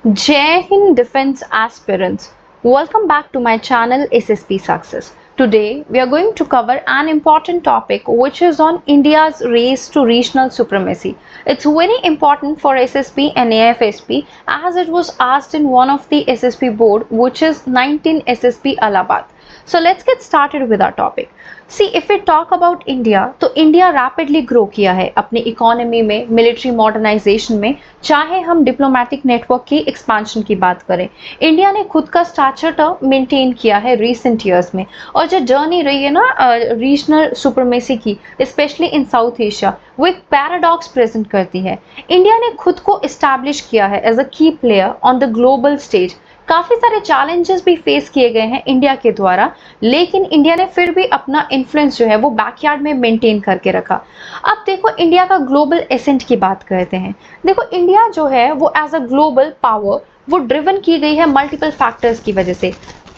Jai Hind Defense Aspirants. Welcome back to my channel SSP Success. Today we are going to cover an important topic which is on India's race to regional supremacy. It's very important for SSP and AFSP as it was asked in one of the SSP board which is 19 SSP Allahabad. So let's get started with our topic. See, if we talk about India, तो India rapidly grow किया है अपने economy में, military modernisation में, चाहे हम diplomatic network की expansion की बात करें। इंडिया ने खुद का स्टैचर मेंटेन किया है रीसेंट ईयर्स में, और जो जर्नी रही है ना रीजनल सुप्रीमेसी की, स्पेशली इन साउथ एशिया, वो एक पैराडॉक्स प्रेजेंट करती है। इंडिया ने खुद को एस्टैब्लिश किया है एज अ की player on the global stage. काफी सारे चैलेंजेस भी फेस किए गए हैं इंडिया के द्वारा, लेकिन इंडिया ने फिर भी अपना इन्फ्लुएंस जो है वो बैकयार्ड में मेंटेन करके रखा। अब देखो इंडिया का ग्लोबल एसेंट की बात करते हैं। देखो इंडिया जो है वो एज अ ग्लोबल पावर वो ड्रिवन की गई है मल्टीपल फैक्टर्स की वजह से।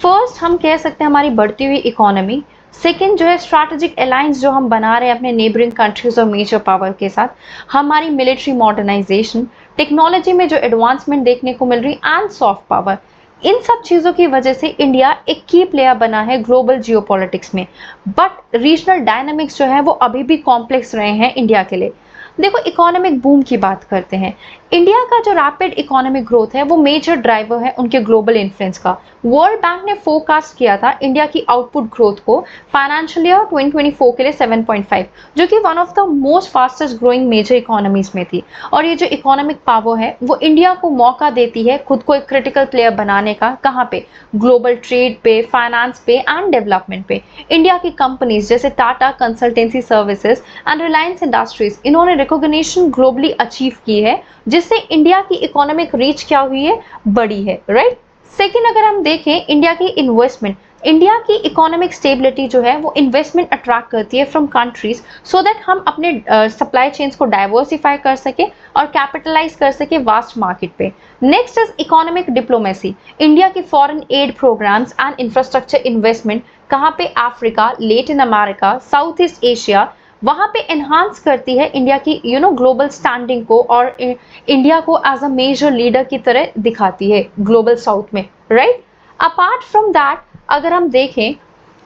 फर्स्ट हम कह सकते हैं हमारी बढ़ती हुई इकोनॉमी, सेकेंड जो है स्ट्रैटेजिक अलायंस जो हम बना रहे हैं अपने नेबरिंग कंट्रीज और मेजर पावर के साथ, हमारी मिलिट्री मॉडर्नाइजेशन, टेक्नोलॉजी में जो एडवांसमेंट देखने को मिल रही, एंड सॉफ्ट पावर। इन सब चीजों की वजह से इंडिया एक की प्लेयर बना है ग्लोबल जियोपॉलिटिक्स में। बट रीजनल डायनामिक्स जो है वो अभी भी कॉम्प्लेक्स रहे हैं इंडिया के लिए। देखो इकोनॉमिक बूम की बात करते हैं। इंडिया का जो रैपिड इकोनॉमिक ग्रोथ है वो मेजर ड्राइवर है उनके ग्लोबल इन्फ्लुएंस का। वर्ल्ड बैंक ने फोरकास्ट किया था इंडिया की आउटपुट ग्रोथ को फाइनेंशियल ईयर 2024 के लिए 7.5, जो कि one of the most fastest growing major economies में थी। और ये जो इकोनॉमिक पावर है वो इंडिया को मौका देती है खुद को एक क्रिटिकल प्लेयर बनाने का। कहाँ पे? ग्लोबल ट्रेड पे, फाइनेंस पे एंड डेवलपमेंट पे। इंडिया की कंपनीज जैसे Tata consultancy services and Reliance industries, इन्होंने रिकॉग्निशन ग्लोबली अचीव की है, जिससे इंडिया की इकोनॉमिक रीच क्या हुई है? बड़ी है, राइट। सेकेंड अगर हम देखें इंडिया की इन्वेस्टमेंट, इंडिया की इकोनॉमिक स्टेबिलिटी जो है वो इन्वेस्टमेंट अट्रैक्ट करती है फ्रॉम कंट्रीज, सो दैट हम अपने सप्लाई चेन्स को डाइवर्सिफाई कर सके और कैपिटलाइज कर सके वास्ट मार्केट पे। Next is economic diplomacy. India की foreign aid programmes and infrastructure investment कहाँ पे? Africa, Latin America, South East Asia, वहां पे एनहांस करती है इंडिया की ग्लोबल स्टैंडिंग को, और इंडिया को एज अ मेजर लीडर की तरह दिखाती है ग्लोबल साउथ में, राइट। अपार्ट फ्रॉम दैट अगर हम देखें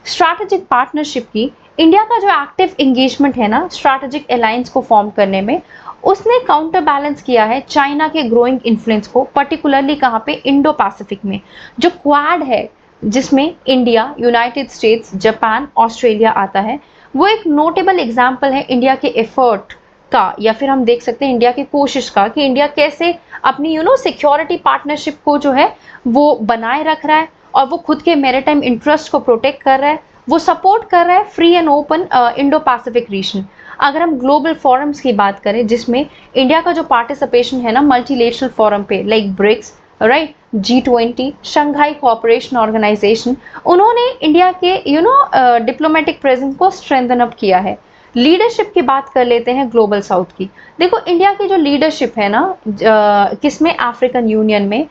स्ट्रैटेजिक पार्टनरशिप की, इंडिया का जो एक्टिव एंगेजमेंट है ना स्ट्रैटेजिक अलायंस को फॉर्म करने में, उसने काउंटर बैलेंस किया है चाइना के ग्रोइंग इन्फ्लुएंस को, पर्टिकुलरली कहाँ पे? इंडो पैसिफिक में। जो क्वाड है जिसमें India, United states, Japan, Australia आता है, वो एक नोटेबल एग्जाम्पल है इंडिया के एफर्ट का, या फिर हम देख सकते हैं इंडिया की कोशिश का कि इंडिया कैसे अपनी सिक्योरिटी पार्टनरशिप को जो है वो बनाए रख रहा है, और वो खुद के मैरीटाइम इंटरेस्ट को प्रोटेक्ट कर रहा है, वो सपोर्ट कर रहा है free and open Indo Pacific region. अगर हम ग्लोबल फोरम्स की बात करें जिसमें इंडिया का जो पार्टिसिपेशन है ना मल्टीलेटरल फोरम पे, like BRICS, right, G20, Shanghai Cooperation Organisation, उन्होंने इंडिया के डिप्लोमेटिक प्रेजेंस को स्ट्रेंथन अप किया है। लीडरशिप की बात कर लेते हैं ग्लोबल साउथ की। देखो इंडिया की जो लीडरशिप है ना किसमें? अफ्रीकन यूनियन में,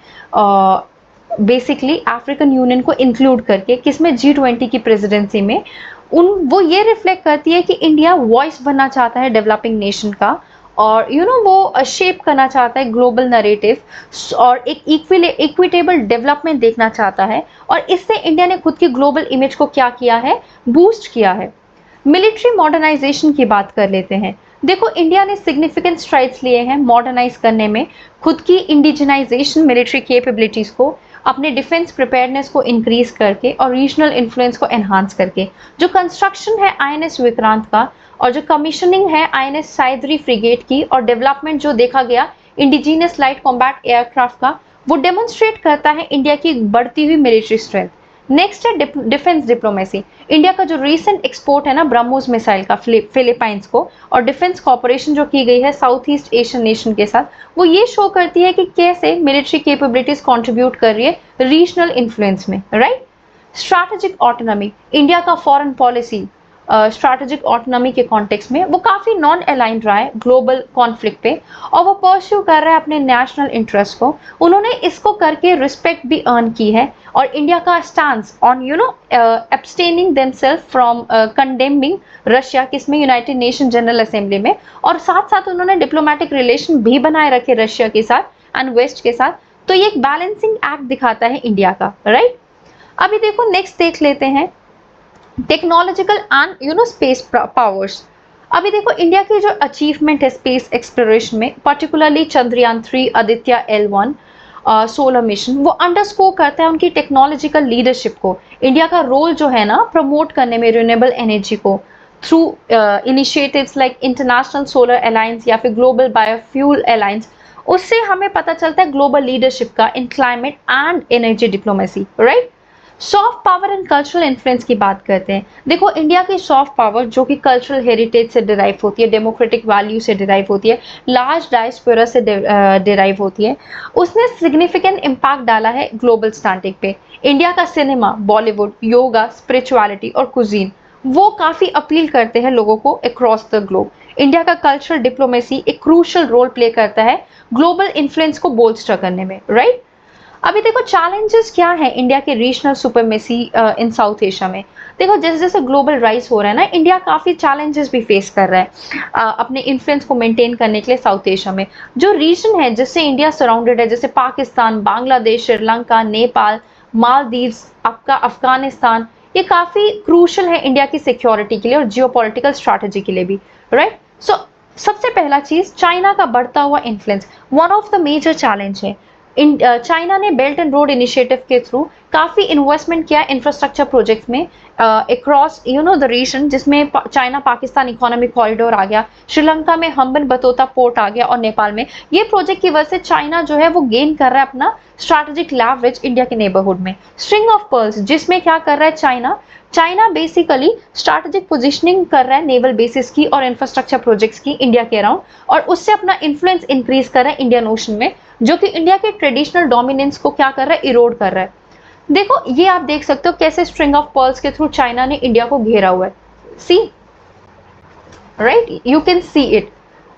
बेसिकली अफ्रीकन यूनियन को इंक्लूड करके, किसमें? G20 की प्रेसिडेंसी में। वो ये रिफ्लेक्ट करती है कि इंडिया वॉइस बनना चाहता है डेवलपिंग नेशन का, और वो शेप करना चाहता है ग्लोबल नरेटिव, और एक इक्विटेबल डेवलपमेंट देखना चाहता है, और इससे इंडिया ने खुद की ग्लोबल इमेज को क्या किया है? बूस्ट किया है। मिलिट्री मॉडर्नाइजेशन की बात कर लेते हैं। देखो इंडिया ने सिग्निफिकेंट स्ट्राइड्स लिए हैं मॉडर्नाइज करने में, खुद की इंडिजिनाइजेशन मिलिट्री कैपेबिलिटीज को, अपने डिफेंस प्रिपेयरनेस को इंक्रीज करके और रीजनल इन्फ्लुएंस को एनहांस करके। जो कंस्ट्रक्शन है आईएनएस विक्रांत का, और जो कमीशनिंग है आईएनएस साइद्री फ्रिगेट की, और डेवलपमेंट जो देखा गया इंडिजीनियस लाइट कॉम्बैट एयरक्राफ्ट का, वो डेमोन्स्ट्रेट करता है इंडिया की बढ़ती हुई मिलिट्री स्ट्रेंथ। नेक्स्ट है डिफेंस डिप्लोमेसी। इंडिया का जो रीसेंट एक्सपोर्ट है ना ब्रह्मोस मिसाइल का फिलीपाइंस को, और डिफेंस कॉपरेशन जो की गई है साउथ ईस्ट एशियन नेशन के साथ, वो ये शो करती है कि कैसे मिलिट्री कैपेबिलिटीज कंट्रीब्यूट कर रही है रीजनल इन्फ्लुएंस में, राइट। स्ट्रैटेजिक ऑटोनॉमी, इंडिया का फॉरेन पॉलिसी स्ट्रैटेजिक ऑटोनॉमी के कॉन्टेक्स्ट में वो काफ़ी नॉन अलाइंड रहा है ग्लोबल कॉन्फ्लिक्ट पे, और वो परस्यू कर रहा है अपने नेशनल इंटरेस्ट को। उन्होंने इसको करके रिस्पेक्ट भी अर्न की है, और इंडिया का stance on abstaining themselves from condemning Russia, किसमें? यूनाइटेड नेशन जनरल असेंबली में, और साथ साथ उन्होंने डिप्लोमेटिक रिलेशन भी बनाए रखे रशिया के साथ एंड वेस्ट के साथ। तो ये एक बैलेंसिंग एक्ट दिखाता है इंडिया का, राइट। अभी देखो नेक्स्ट देख लेते हैं टेक्नोलॉजिकल एंड स्पेस पावर्स। अभी देखो इंडिया की जो अचीवमेंट है स्पेस एक्सप्लोरेशन में, particularly Chandrayaan 3, Aditya L1 solar mission, वो अंडरस्कोर करता है उनकी टेक्नोलॉजिकल लीडरशिप को। इंडिया का रोल जो है ना प्रमोट करने में रिन्यूएबल एनर्जी को through initiatives like international solar alliance या फिर ग्लोबल बायोफ्यूल अलायंस, उससे हमें पता चलता है ग्लोबल लीडरशिप का इन climate and energy diplomacy, right. Soft power and cultural influence की बात करते हैं। देखो इंडिया की सॉफ्ट पावर जो कि कल्चरल हेरिटेज से डिराइव होती है, डेमोक्रेटिक वैल्यू से डिराइव होती है, लार्ज डायस्पोरा से डिराइव होती है, उसने सिग्निफिकेंट इम्पैक्ट डाला है ग्लोबल स्टैंडिंग पे। इंडिया का सिनेमा, बॉलीवुड, योगा, स्पिरिचुअलिटी और कुजीन वो काफी अपील करते हैं लोगों को अक्रॉस द ग्लोब। इंडिया का कल्चरल डिप्लोमेसी एक क्रूशियल रोल प्ले करता है ग्लोबल इन्फ्लुएंस को बोल्स्टर करने में, राइट। अभी देखो चैलेंजेस क्या है इंडिया के रीजनल सुपरमेसी इन साउथ एशिया में। देखो जैसे जैसे ग्लोबल राइज हो रहा है ना, इंडिया काफी चैलेंजेस भी फेस कर रहा है अपने इन्फ्लुएंस को मेंटेन करने के लिए साउथ एशिया में। जो रीजन है जिससे इंडिया सराउंडेड है, जैसे पाकिस्तान, बांग्लादेश, श्रीलंका, नेपाल, मालदीव्स, आपका अफगानिस्तान, ये काफी क्रूशल है इंडिया की सिक्योरिटी के लिए और जियोपॉलिटिकल स्ट्रैटेजी के लिए भी, राइट। सो सबसे पहला चीज चाइना का बढ़ता हुआ influence one of the major challenge है। चाइना ने बेल्ट एंड रोड इनिशिएटिव के थ्रू काफी इन्वेस्टमेंट किया इंफ्रास्ट्रक्चर प्रोजेक्ट्स में अक्रॉस द रीजन, जिसमें चाइना पाकिस्तान इकोनॉमिक कॉरिडोर आ गया, श्रीलंका में हम्बन बतौता पोर्ट आ गया और नेपाल में। ये प्रोजेक्ट की वजह से चाइना जो है वो गेन कर रहा है अपना स्ट्रैटेजिक लेवरेज इंडिया के नेबरहुड में। स्ट्रिंग ऑफ पर्ल्स, जिसमें क्या कर रहा है चाइना बेसिकली स्ट्रैटेजिक पोजीशनिंग कर रहा है नेवल बेसिस की और इंफ्रास्ट्रक्चर प्रोजेक्ट्स की इंडिया के अराउंड, और उससे अपना इन्फ्लुएंस इंक्रीज कर रहा है इंडियन ओशन में, जो कि इंडिया के ट्रेडिशनल डोमिनेंस को क्या कर रहा है, इरोड कर रहा है। देखो ये आप देख सकते हो कैसे स्ट्रिंग ऑफ पर्ल्स के थ्रू चाइना ने इंडिया को घेरा हुआ है। See, right, you can see it.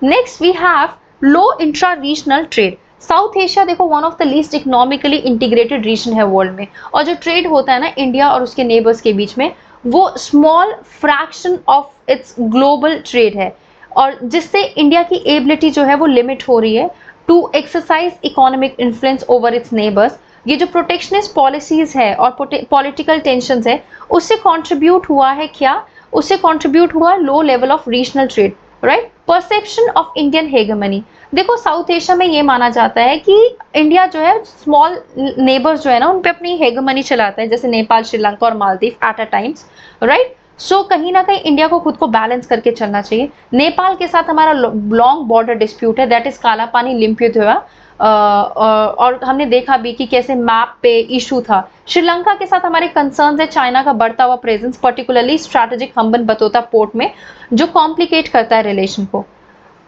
Next we have low intra regional trade. South Asia देखो one of the least economically integrated region है वर्ल्ड में, और जो ट्रेड होता है ना इंडिया और उसके नेबर्स के बीच में, वो small fraction of its global trade है, और जिससे इंडिया की एबिलिटी जो है वो लिमिट हो रही है to exercise economic influence over its neighbours. ये जो प्रोटेक्शनिस्ट पॉलिसीज है और पॉलिटिकल टेंशंस है, उससे कंट्रीब्यूट हुआ है क्या, उससे कंट्रीब्यूट हुआ low level of regional trade, right. Perception of Indian hegemony. देखो साउथ एशिया में ये माना जाता है कि इंडिया जो है स्मॉल नेबर्स जो है ना उन पे अपनी हेगेमनी चलाता है, जैसे नेपाल, श्रीलंका और Maldives at a times, right. So कहीं ना कहीं इंडिया को खुद को बैलेंस करके चलना चाहिए। नेपाल के साथ हमारा लॉन्ग बॉर्डर डिस्प्यूट है, दैट इज काला पानी लिम्पियोथोआ, और हमने देखा भी कि कैसे मैप पे इशू था। श्रीलंका के साथ हमारे कंसर्न्स है चाइना का बढ़ता हुआ प्रेजेंस, पर्टिकुलरली स्ट्रैटेजिक हम्बन बतौता पोर्ट में, जो कॉम्प्लिकेट करता है रिलेशन को।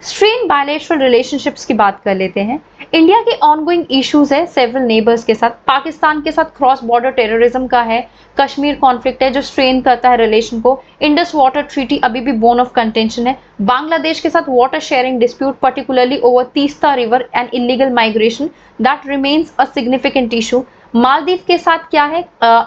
स्ट्रेन बायलैटरल रिलेशनशिप्स की बात कर लेते हैं। इंडिया के ऑनगोइंग इश्यूज है सेवरल नेबर्स के साथ, पाकिस्तान के साथ क्रॉस बॉर्डर टेररिज्म का है, कश्मीर कॉन्फ्लिक्ट है जो स्ट्रेन करता है रिलेशन को, इंडस वाटर ट्रीटी अभी भी बोन ऑफ कंटेंशन है, बांग्लादेश के साथ water sharing dispute particularly over Teesta river and illegal migration that remains a significant issue. Maldives के साथ क्या है,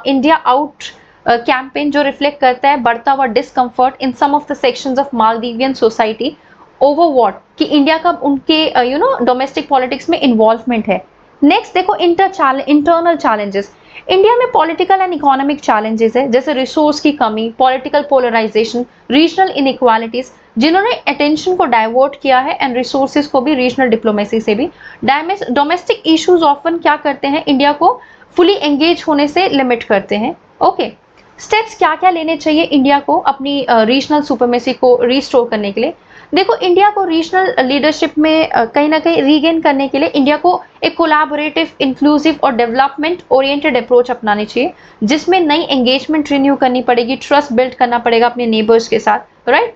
इंडिया आउट कैंपेन जो रिफ्लेक्ट करता है बढ़ता हुआ discomfort in some of the sections of Maldivian society over what कि इंडिया का उनके डोमेस्टिक पॉलिटिक्स में इन्वॉल्वमेंट है। नेक्स्ट देखो इंटरनल चैलेंजेस। इंडिया में पॉलिटिकल एंड इकोनॉमिक चैलेंजेस है, जैसे रिसोर्स की कमी, पॉलिटिकल पोलराइजेशन, रीजनल इनइक्वालिटीज, जिन्होंने अटेंशन को डाइवर्ट किया है एंड रिसोर्सेज को भी रीजनल डिप्लोमेसी से भी। डोमेस्टिक इश्यूज ऑफन क्या करते हैं, इंडिया को फुली एंगेज होने से लिमिट करते हैं। ओके, स्टेप्स क्या क्या लेने चाहिए इंडिया को अपनी रीजनल सुपरमेसी को रिस्टोर करने के लिए। देखो इंडिया को रीजनल लीडरशिप में कहीं ना कहीं रीगेन करने के लिए इंडिया को एक कोलैबोरेटिव, इंक्लूसिव और डेवलपमेंट ओरिएंटेड अप्रोच अपनानी चाहिए, जिसमें नई एंगेजमेंट रिन्यू करनी पड़ेगी, ट्रस्ट बिल्ड करना पड़ेगा अपने नेबर्स के साथ, राइट।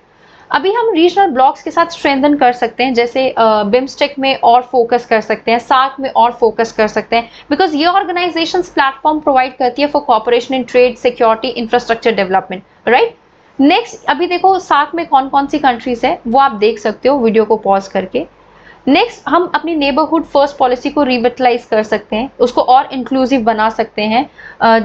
अभी हम रीजनल ब्लॉक्स के साथ स्ट्रेंथन कर सकते हैं, जैसे बिम्स्टेक में और फोकस कर सकते हैं, सार्क में और फोकस कर सकते हैं, बिकॉज ये ऑर्गेनाइजेशंस प्लेटफॉर्म प्रोवाइड करती है for cooperation in trade, security, infrastructure development, right. Next अभी देखो सार्क में कौन कौन सी कंट्रीज है वो आप देख सकते हो वीडियो को पॉज करके। नेक्स्ट हम अपनी नेबरहुड फर्स्ट पॉलिसी को रिविटलाइज कर सकते हैं, उसको और इंक्लूसिव बना सकते हैं,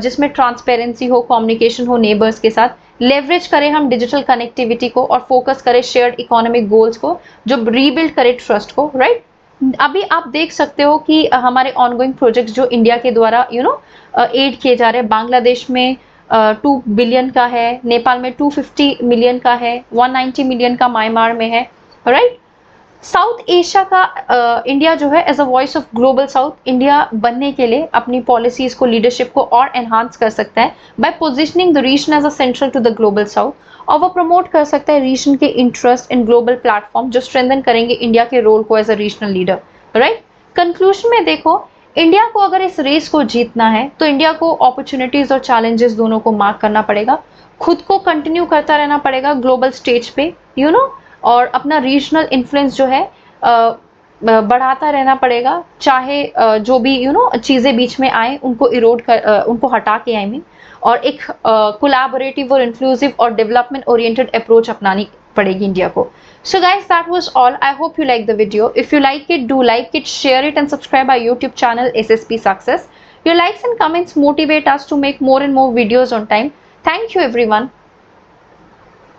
जिसमें ट्रांसपेरेंसी हो, कम्युनिकेशन हो नेबर्स के साथ, लेवरेज करें हम डिजिटल कनेक्टिविटी को और फोकस करें शेयर्ड इकोनॉमिक गोल्स को, जो रीबिल्ड करे ट्रस्ट को, राइट। अभी आप देख सकते हो कि हमारे ऑनगोइंग प्रोजेक्ट्स जो इंडिया के द्वारा एड किए जा रहे हैं, बांग्लादेश में 2 बिलियन का है, नेपाल में 250 मिलियन का है, 190 मिलियन का म्यांमार में है, राइट। साउथ एशिया का इंडिया जो है as a voice of Global South India बनने के लिए अपनी पॉलिसीज को, लीडरशिप को और एनहांस कर सकता है by positioning the region as a central to the global south, और वो प्रमोट कर सकता है रीजन के इंटरेस्ट इन ग्लोबल प्लेटफॉर्म जो स्ट्रेंथन करेंगे इंडिया के रोल को as a regional leader, right. Conclusion में देखो, इंडिया को अगर इस रेस को जीतना है तो इंडिया को अपॉर्चुनिटीज और चैलेंजेस दोनों को मार्क करना पड़ेगा, खुद को कंटिन्यू करता रहना पड़ेगा ग्लोबल स्टेज पे, और अपना रीजनल इन्फ्लुएंस जो है बढ़ाता रहना पड़ेगा, चाहे जो भी चीजें बीच में आए उनको इरोड कर, उनको हटा के, आई मीन, और एक कोलैबोरेटिव और इंक्लूसिव और डेवलपमेंट ओरिएंटेड अप्रोच अपनानी पड़ेगी इंडिया को। So guys, that was all. I hope you like the video. If you like it, do like it, share it and subscribe our YouTube channel SSP Success. Your likes and comments motivate us to make more and more videos on time. Thank you everyone.